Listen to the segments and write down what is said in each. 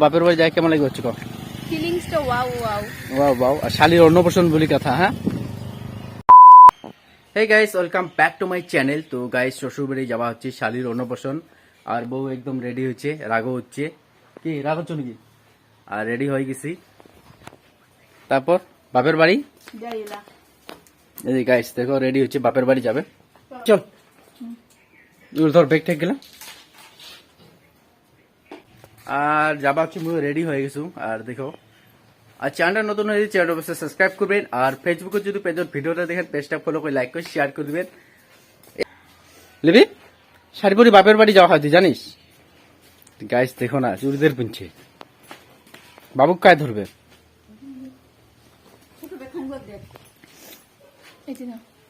বাপের বাড়ি যায় কেমন লাগে হচ্ছে কো ফিলিংসটা ওয়াও ওয়াও ওয়াও ওয়াও আর শালির অন্নপ্রাশন বলি কথা হ্যাঁ hey guys welcome back to my channel. তো গাইস শ্বশুরবাড়ি যাওয়া হচ্ছে শালির অন্নপ্রাশন আর বউ একদম রেডি হচ্ছে রাগও হচ্ছে কি রাগ হচ্ছে নাকি আর রেডি হয়ে গেছি। তারপর বাপের বাড়ি যাইলা এই গাইস দেখো রেডি হচ্ছে বাপের বাড়ি যাবে। চল ধর ব্যাগ ঠেক গেলাম আর যাবা হচ্ছে মুই রেডি হয়ে গেছু। আর দেখো আর চ্যানেলটা নতুন হয়েছে চ্যানেল অবশ্যই সাবস্ক্রাইব করবেন আর ফেসবুকে যদি পেজের ভিডিওটা দেখেন পেজটা ফলো করে লাইক করে শেয়ার করে দিবেন। লিবি শাড়িপুরি বাপের বাড়ি যাওয়া হয় তুই জানিস গাইস দেখো না চুরিদের পুনছে বাবু কায় ধরবে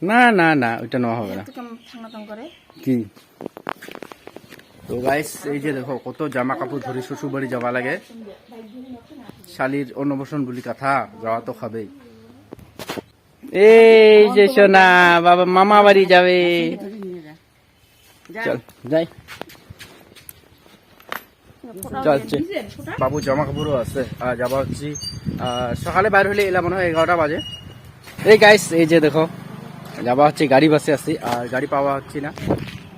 না না না ওইটা নেওয়া হবে না কি। তো গাইস এই যে দেখো কত জামা কাপড় ধরে শ্বশুর বাড়ি যাওয়া লাগে শালির অন্নপ্রাশন বলি কথা যাওয়া তো খাবেই। এই যে সোনা বাবা মামা বাড়ি যাবে চল যাই চলছে বাবু জামা কাপড়ও আছে আর যাবা হচ্ছি সকালে বাইর হলে এলা মনে হয় 11টা বাজে। এই গাইস এই যে দেখো যাবা হচ্ছে গাড়ি বাসে আসি আর গাড়ি পাওয়া হচ্ছে না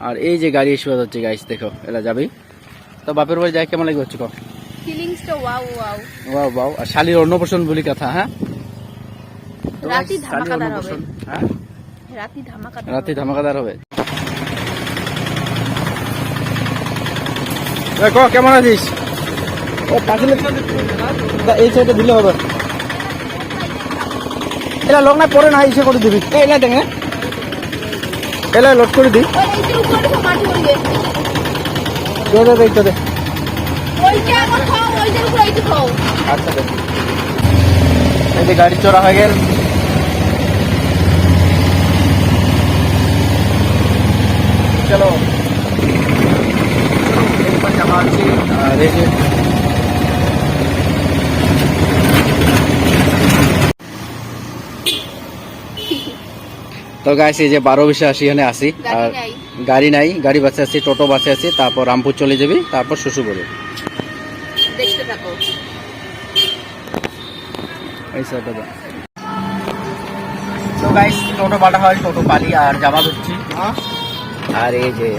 আর এই যে গাড়ি এসে হচ্ছে গাইস দেখো এলা যাবেই। তো বাপের বাড়ি যায় কেমন লাগে হচ্ছে কো ফিলিংসটা ওয়াও ওয়াও ওয়াও ওয়াও আর শালির অন্নপ্রাশন বলি কথা হ্যাঁ রাতি ধামাকাদার হবে হ্যাঁ রাতি ধামাকাদার হবে। দেখো কেমন আছিস ও পাশে এই সাইডে দিলে হবে এলা লোক না পরে না ইসে করে দিবি এলা দেখে এলা লোড করে দি দে দে দে দে আচ্ছা দে এই যে গাড়ি চড়া হয়ে গেল চলো যাওয়া হচ্ছে আর এই যে তো গাইস এই যে 12:80 এখানে আসি আর গাড়ি নাই গাড়ি বাসে আসি টোটো বাসে আসি তারপর রামপুর চলে যাবি তারপর শ্বশুর বাড়ি দেখতে থাকো এই সাইডে তো গাইস টোটো বাটা হয় টোটো পালি আর যাওয়া হচ্ছি আর এই যে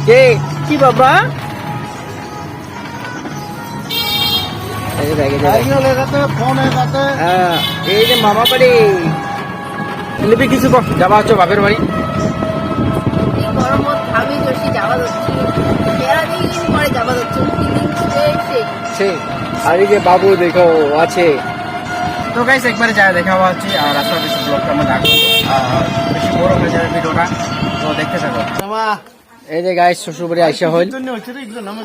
কে কি বাবা এই যে ব্যাগে হ্যাঁ এই যে মামা বাড়ি লিপি কিছু যাওয়া হচ্ছে বাপের বাড়ি আর এই যে বাবু দেখো আছে তো গাইস একবারে যা দেখা হচ্ছে আর আস্তে আস্তে ব্লগটা আমরা রাখবো আর বেশি বড় হয়ে যাবে ভিডিওটা তো দেখতে থাকো। এই যে গাইস শ্বশুরবাড়ি আইসা হইল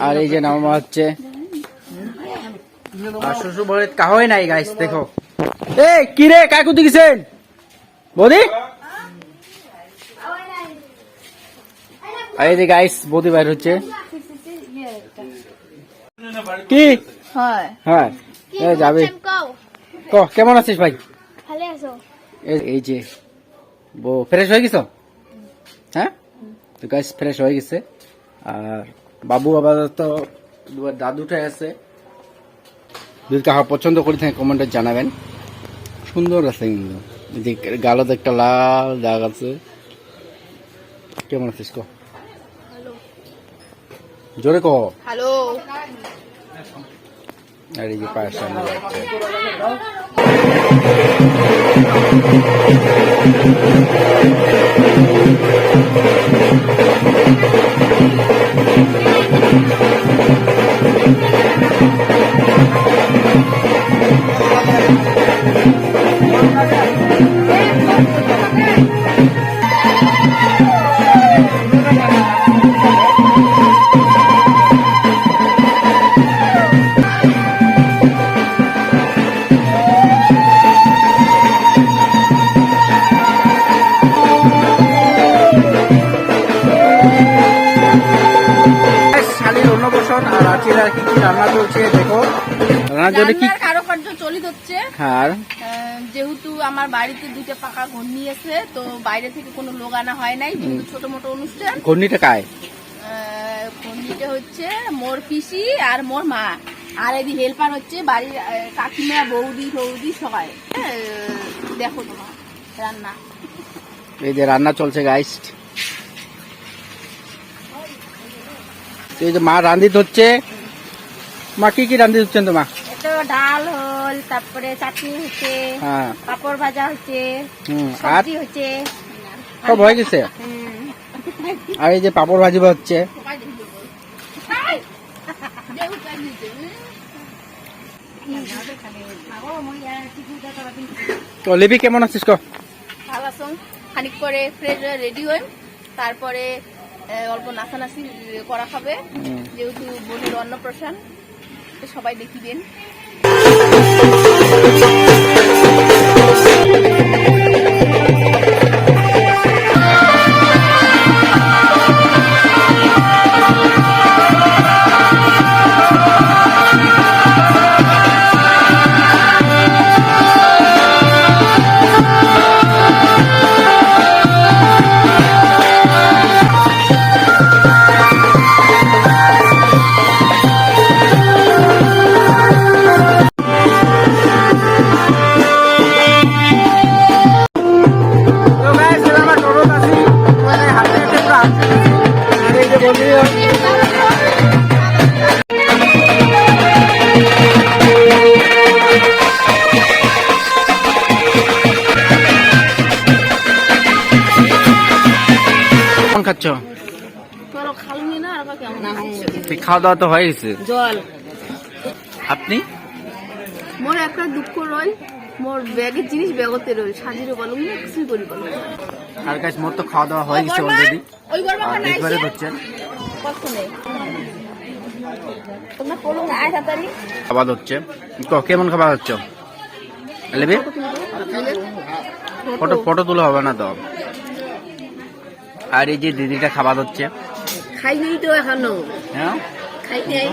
আর এই যে নামা হচ্ছে আর শ্বশুরবাড়ি কাহই নাই গাইস দেখো এই কি রে কাকু দিছেন বৌদি এই যে গাইস বৌদি বাইর হচ্ছে কি হ্যাঁ যাবে ক কেমন আছিস ভাই এই যে বউ ফ্রেশ হয়ে গেছো হ্যাঁ তো গাইস ফ্রেশ হয়ে গেছে আর বাবু আপাতত দাদুটাই আছে যদি কাহা পছন্দ করে থাকে কমেন্টে জানাবেন সুন্দর আছে কিন্তু গালত একটা লাল দাগ আছে। কেমন আছিস ক জোরে ক হ্যালো আর এই যে পায়ের সামনে যাচ্ছে রান্না চলছে দেখো রান্নার জন্য কি কারুকার্য চলিত হচ্ছে। হ্যাঁ যেহেতু আমার বাড়িতে দুইটা পাকা ঘূর্ণি আছে তো বাইরে থেকে কোনো লোক আনা হয় নাই যেহেতু ছোট মোটো অনুষ্ঠান। ঘূর্ণিটা কায় ঘূর্ণিটা হচ্ছে মোর পিসি আর মোর মা আর এদি হেল্পার হচ্ছে বাড়ির কাকিমা বৌদি বৌদি সবাই। দেখো তোমার রান্না, এই যে রান্না চলছে গাইস। এই যে মা রান্ধিত হচ্ছে। মা কি কি রান্ধিত হচ্ছেন তোমা? তো ডাল হল, তারপরে চাটনি হচ্ছে, হ্যাঁ, পাপড় ভাজা হচ্ছে, আর সবজি হচ্ছে, সব হয়ে গেছে। আর এই যে পাপড় ভাজি হচ্ছে। তো লিপি কেমন আছিস ক? ভালো আছো? খানিক পরে ফ্রেশ হয়ে রেডি হই, তারপরে অল্প নাচানাচি করা খাবে, যেহেতু বোনের অন্নপ্রাশন, সবাই দেখিবেন। খাচ্ছ? খালুনি না, আর কেমন খাওয়া দাওয়া তো হয়ে গেছে। জল। আপনি? মোর একটা দুঃখ রয়, মোর ব্যাগের জিনিস ব্যাগতে রয়, সাজিরও বলুন না, কিছুই করি বলুন। আর গাইস মোর তো খাওয়া দাওয়া হয়ে গেছে অলরেডি। ওই গরমা খানা একবারে হচ্ছে কষ্ট নেই, তোমরা বলুন আয় তাড়াতাড়ি। খাবার হচ্ছে। কেমন খাবার হচ্ছে? লেবি ফটো ফটো তুলে হবে না তো। আর এই যে দিদিটা খাবার হচ্ছে। খাই নেই তো এখনো। হ্যাঁ, খাই নেই।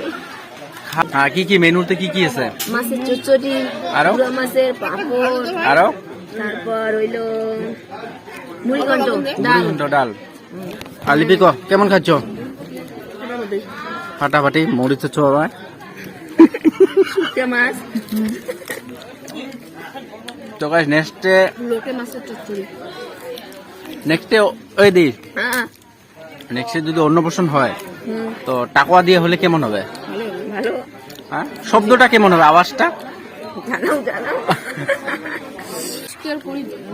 হ্যাঁ, কি কি মেনুতে কি কি আছে? মাছের চচ্চড়ি, আরো মাছের পাপড়, আরো তারপর হইলো মুড়িঘণ্ট, ডাল। ডাল। আর লিপি কেমন খাচ্ছ? ফাটাফাটি মরিচ ছোয়া শুটে মাছ, তো গাইস নেক্সটে লোটে মাছের চচ্চড়ি। নেক্সটে ওই দি হ্যাঁ, নেক্সটে যদি অন্নপ্রাশন হয় তো টাকা দিয়ে হলে কেমন হবে? ভালো ভালো। হ্যাঁ, শব্দটা কেমন হবে, আওয়াজটা? জানাও জানাও।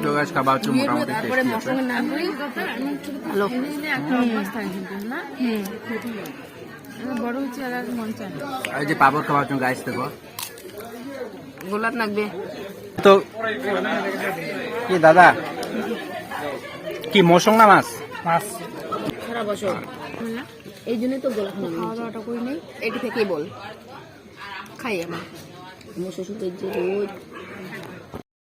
তো গাইস খাবার হচ্ছে মোটামুটি তারপরে মশলা না করি ভালো। বড় হচ্ছে আর মন চায়। এই যে পাপড় খাবার হচ্ছে গাইস, দেখো গোলাপ লাগবে তো। কি দাদা, কি মৌসুম না মাছ? মাছ। সারা বছর এই জন্যই তো গোলাপ খাওয়া দাওয়াটা করি নেই, এটি থেকেই বল খাই আমার। আমার শ্বশুরের যে রোজ